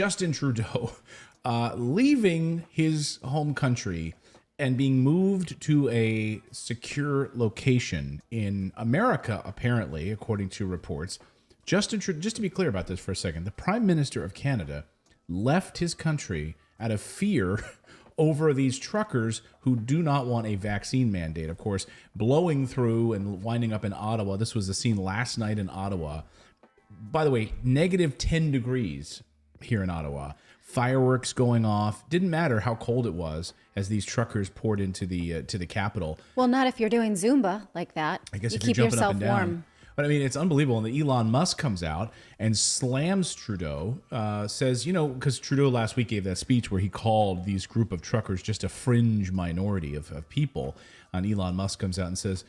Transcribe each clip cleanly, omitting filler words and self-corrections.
Justin Trudeau leaving his home country and being moved to a secure location in America, apparently, according to reports. Justin Trudeau, just to be clear about this for a second, the Prime Minister of Canada left his country out of fear over these truckers who do not want a vaccine mandate. Of course, blowing through and winding up in Ottawa. This was the scene last night in Ottawa. By the way, negative 10 degrees here in Ottawa. Fireworks going off. Didn't matter how cold it was as these truckers poured into the capital. Well, not if you're doing Zumba like that. I guess you if keep you're jumping yourself up and down. warm. But I mean, it's unbelievable. And Elon Musk comes out and slams Trudeau, says, because Trudeau last week gave that speech where he called these group of truckers just a fringe minority of people. And Elon Musk comes out and says,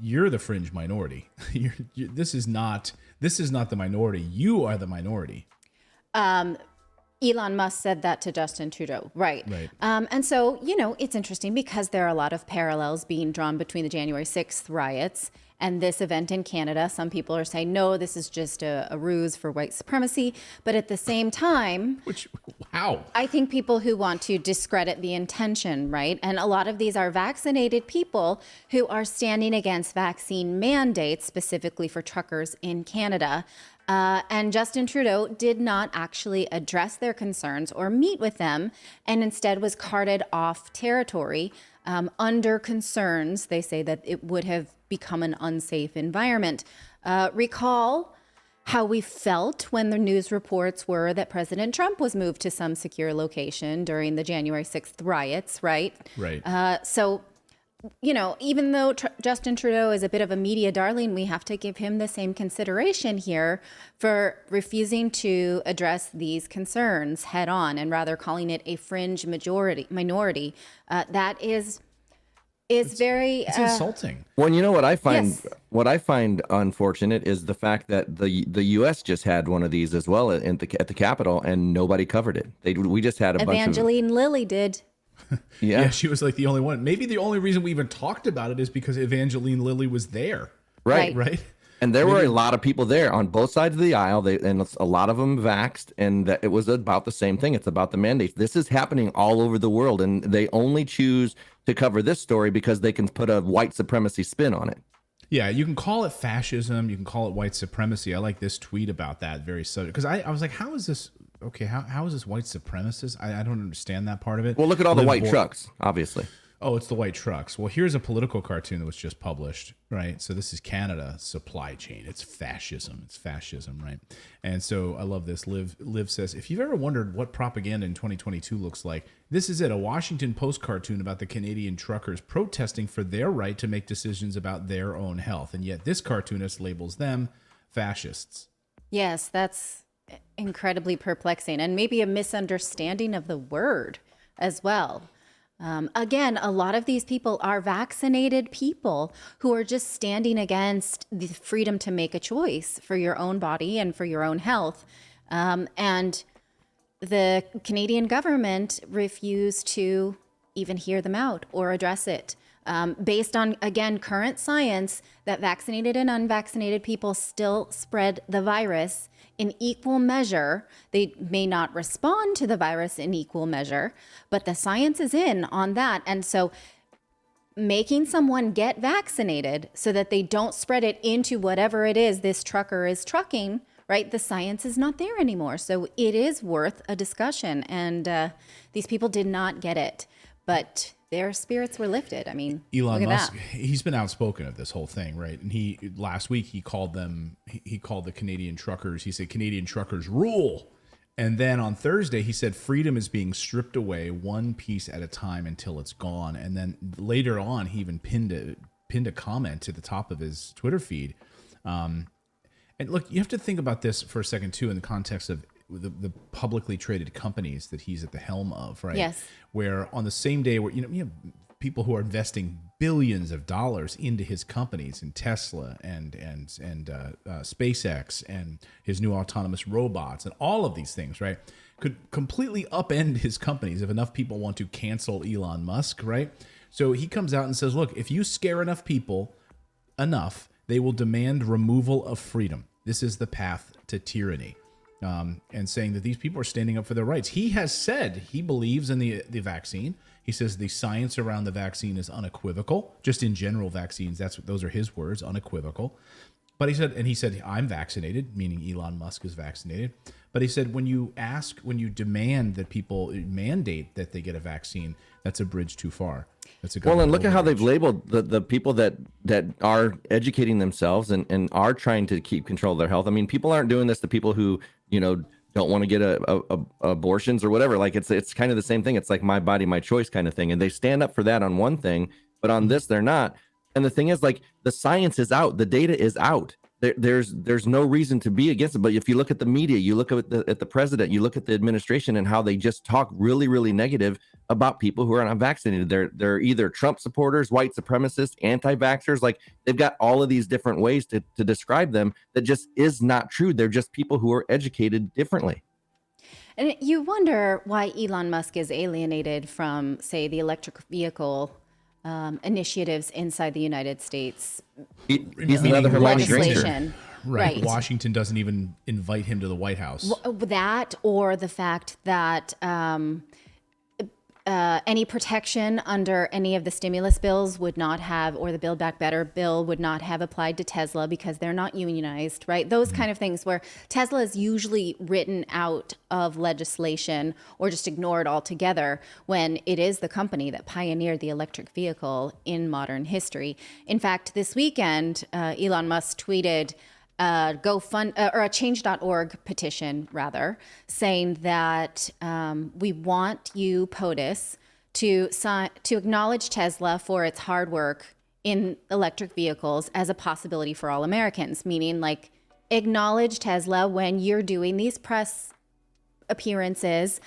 you're the fringe minority. This is not the minority. You are the minority. Elon Musk said that to Justin Trudeau. Right. And so, it's interesting because there are a lot of parallels being drawn between the January 6th riots and this event in Canada. Some people are saying, no, this is just a ruse for white supremacy. But at the same time, I think people who want to discredit the intention, right? And a lot of these are vaccinated people who are standing against vaccine mandates, specifically for truckers in Canada. And Justin Trudeau did not actually address their concerns or meet with them, and instead was carted off territory under concerns. They say that it would have become an unsafe environment. Recall how we felt when the news reports were that President Trump was moved to some secure location during the January 6th riots, right? Right. So, even though Justin Trudeau is a bit of a media darling, we have to give him the same consideration here for refusing to address these concerns head on and rather calling it a fringe minority. That is very insulting. Well, what I find Yes. what I find unfortunate is the fact that the U.S. just had one of these as well at the Capitol, and nobody covered it. We just had a bunch of Evangeline Lilly did. Yeah, she was like the only one. Maybe the only reason we even talked about it is because Evangeline Lilly was there. Right. And there were a lot of people there on both sides of the aisle, and a lot of them vaxxed, and that it was about the same thing. It's about the mandates. This is happening all over the world, and they only choose to cover this story because they can put a white supremacy spin on it. Yeah, you can call it fascism. You can call it white supremacy. I like this tweet about that very subject. Because I was like, how is this... Okay, how is this white supremacist? I don't understand that part of it. Well, look at all the white trucks, obviously. Oh, it's the white trucks. Well, here's a political cartoon that was just published, right? So this is Canada supply chain. It's fascism. It's fascism, right? And so I love this. Liv says, if you've ever wondered what propaganda in 2022 looks like, this is it, a Washington Post cartoon about the Canadian truckers protesting for their right to make decisions about their own health. And yet this cartoonist labels them fascists. Yes, that's incredibly perplexing, and maybe a misunderstanding of the word as well. Again, a lot of these people are vaccinated people who are just standing against the freedom to make a choice for your own body and for your own health. And the Canadian government refused to even hear them out or address it. Based on, again, current science, that vaccinated and unvaccinated people still spread the virus in equal measure. They may not respond to the virus in equal measure, but the science is in on that. And so making someone get vaccinated so that they don't spread it into whatever it is this trucker is trucking, right? The science is not there anymore. So it is worth a discussion. And these people did not get it, but their spirits were lifted. I mean, Elon look at Musk, that. he's been outspoken of this whole thing, right? And last week he called the Canadian truckers, he said, Canadian truckers rule. And then on Thursday, he said freedom is being stripped away one piece at a time until it's gone. And then later on, he even pinned a comment to the top of his Twitter feed. And look, you have to think about this for a second, too, in the context of the publicly traded companies that he's at the helm of, right? Yes. Where on the same day where, you have people who are investing billions of dollars into his companies, in Tesla and SpaceX and his new autonomous robots and all of these things, right, could completely upend his companies if enough people want to cancel Elon Musk, right? So he comes out and says, look, if you scare enough people enough, they will demand removal of freedom. This is the path to tyranny. and saying that these people are standing up for their rights. He has said he believes in the vaccine. He says the science around the vaccine is unequivocal. Just in general vaccines, those are his words, unequivocal. But he said, I'm vaccinated, meaning Elon Musk is vaccinated. But he said, when you demand that people mandate that they get a vaccine, that's a bridge too far. That's a well, and look at how they've labeled the people that are educating themselves and are trying to keep control of their health. I mean, people aren't doing this to people who, don't want to get abortions or whatever. Like it's kind of the same thing. It's like my body, my choice kind of thing. And they stand up for that on one thing, but on this, they're not. And the thing is, like, the science is out, the data is out. There's no reason to be against it. But if you look at the media, you look at the president, you look at the administration and how they just talk really, really negative about people who are not vaccinated. They're either Trump supporters, white supremacists, anti-vaxxers. Like, they've got all of these different ways to describe them that just is not true. They're just people who are educated differently. And you wonder why Elon Musk is alienated from, say, the electric vehicle initiatives inside the United States. He's another Hermione Granger. Right. Washington doesn't even invite him to the White House. That, or the fact that any protection under any of the stimulus bills would not have, or the Build Back Better bill would not have applied to Tesla because they're not unionized, right? Those kind of things where Tesla is usually written out of legislation or just ignored altogether when it is the company that pioneered the electric vehicle in modern history. In fact, this weekend, Elon Musk tweeted or a change.org petition, rather, saying that we want you, POTUS, to acknowledge Tesla for its hard work in electric vehicles as a possibility for all Americans, meaning, like, acknowledge Tesla when you're doing these press appearances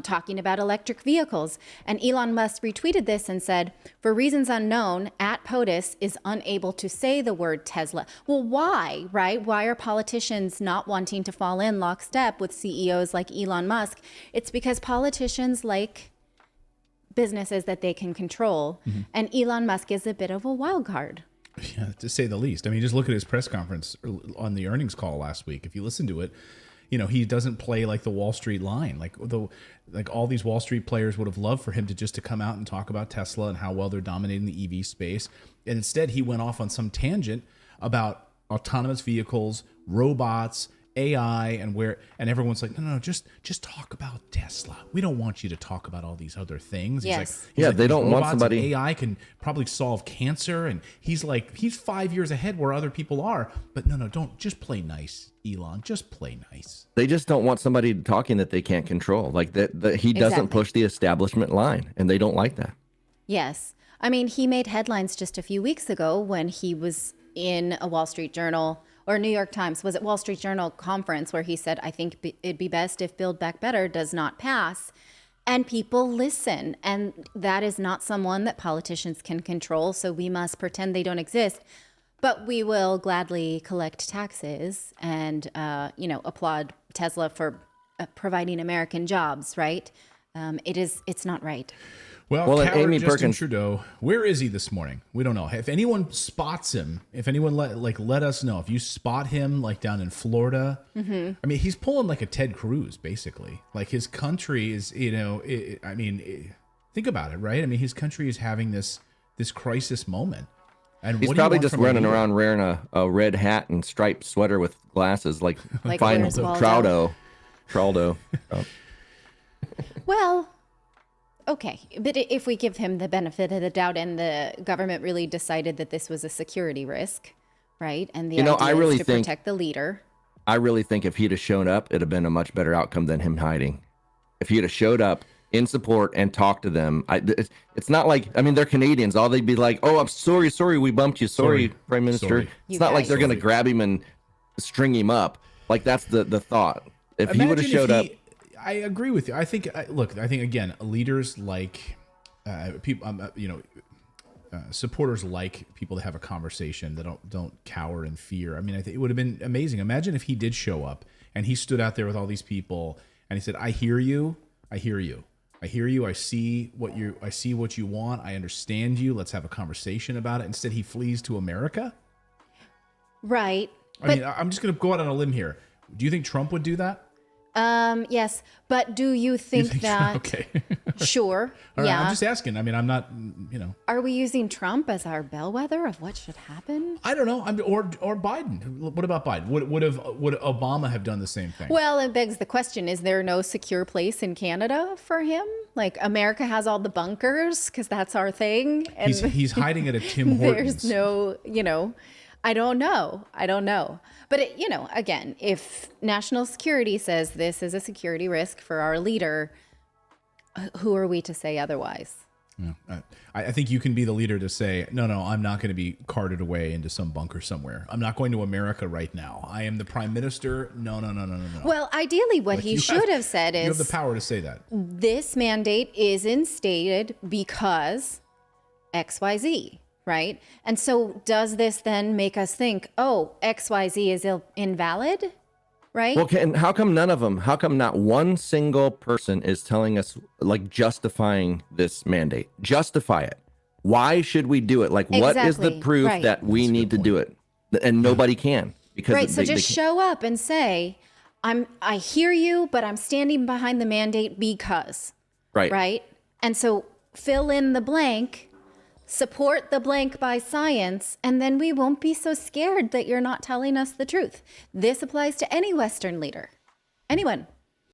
talking about electric vehicles. And Elon Musk retweeted this and said, for reasons unknown, @POTUS is unable to say the word Tesla. Well, why, right? Why are politicians not wanting to fall in lockstep with CEOs like Elon Musk? It's because politicians like businesses that they can control. And Elon Musk is a bit of a wild card. Yeah, to say the least. I mean, just look at his press conference on the earnings call last week. If you listen to it, he doesn't play like the Wall Street line. Like all these Wall Street players would have loved for him to come out and talk about Tesla and how well they're dominating the EV space. And instead, he went off on some tangent about autonomous vehicles, robots, AI, and everyone's like, no, just talk about Tesla. We don't want you to talk about all these other things. Yes. He's like, they don't want somebody. AI can probably solve cancer, and he's 5 years ahead where other people are. But no, don't just play nice, Elon. Just play nice. They just don't want somebody talking that they can't control. Like that he doesn't push the establishment line, and they don't like that. Yes. I mean, he made headlines just a few weeks ago when he was in a Wall Street Journal or New York Times, was it Wall Street Journal conference, where he said, I think it'd be best if Build Back Better does not pass. And people listen. And that is not someone that politicians can control. So we must pretend they don't exist. But we will gladly collect taxes and, applaud Tesla for providing American jobs, right? It's not right. Well, and Amy Justin Perkins. Trudeau, where is he this morning? We don't know. If anyone spots him, if anyone let us know. If you spot him down in Florida, I mean, he's pulling like a Ted Cruz, basically. Like, his country is, think about it, right? I mean, his country is having this crisis moment. And He's probably just running around wearing a red hat and striped sweater with glasses, like fine Trudeau. Well, okay. But if we give him the benefit of the doubt and the government really decided that this was a security risk, right? And the idea is to protect the leader. I really think if he'd have shown up, it'd have been a much better outcome than him hiding. If he'd have showed up in support and talked to them, it's not like, I mean, they're Canadians. All they'd be like, oh, I'm sorry, we bumped you. Sorry, Prime Minister. Sorry. It's not like they're going to grab him and string him up. Like, that's the thought. If he would have showed up. I agree with you. I think again, leaders like people, supporters like people that have a conversation that don't cower in fear. I mean, I think it would have been amazing. Imagine if he did show up and he stood out there with all these people and he said, I hear you. I see what you want. I understand you. Let's have a conversation about it. Instead, he flees to America. Right. I mean, I'm just going to go out on a limb here. Do you think Trump would do that? Yes, but do you think that? Okay. Sure. All right, Yeah. I'm just asking. I mean, I'm not, Are we using Trump as our bellwether of what should happen? I don't know. Or Biden. What about Biden? Would Obama have done the same thing? Well, it begs the question, is there no secure place in Canada for him? Like America has all the bunkers because that's our thing. And He's hiding at a Tim Hortons. there's no, I don't know. But, again, if national security says this is a security risk for our leader, who are we to say otherwise? Yeah. I think you can be the leader to say, no, I'm not going to be carted away into some bunker somewhere. I'm not going to America right now. I am the prime minister. No. Well, ideally, what he should have said is, you have the power to say that. This mandate is instated because XYZ, right? And so does this then make us think, oh, XYZ is invalid, right? Well, and how come not one single person is telling us, like, justifying this mandate? Justify it. Why should we do it? Like, what is the Exactly, proof right. that we need to do it? And nobody can. Because Right. So just show up and say, I hear you, but I'm standing behind the mandate because, right. right? And so fill in the blank, support the blank by science, and then we won't be so scared that you're not telling us the truth. This applies to any Western leader, anyone.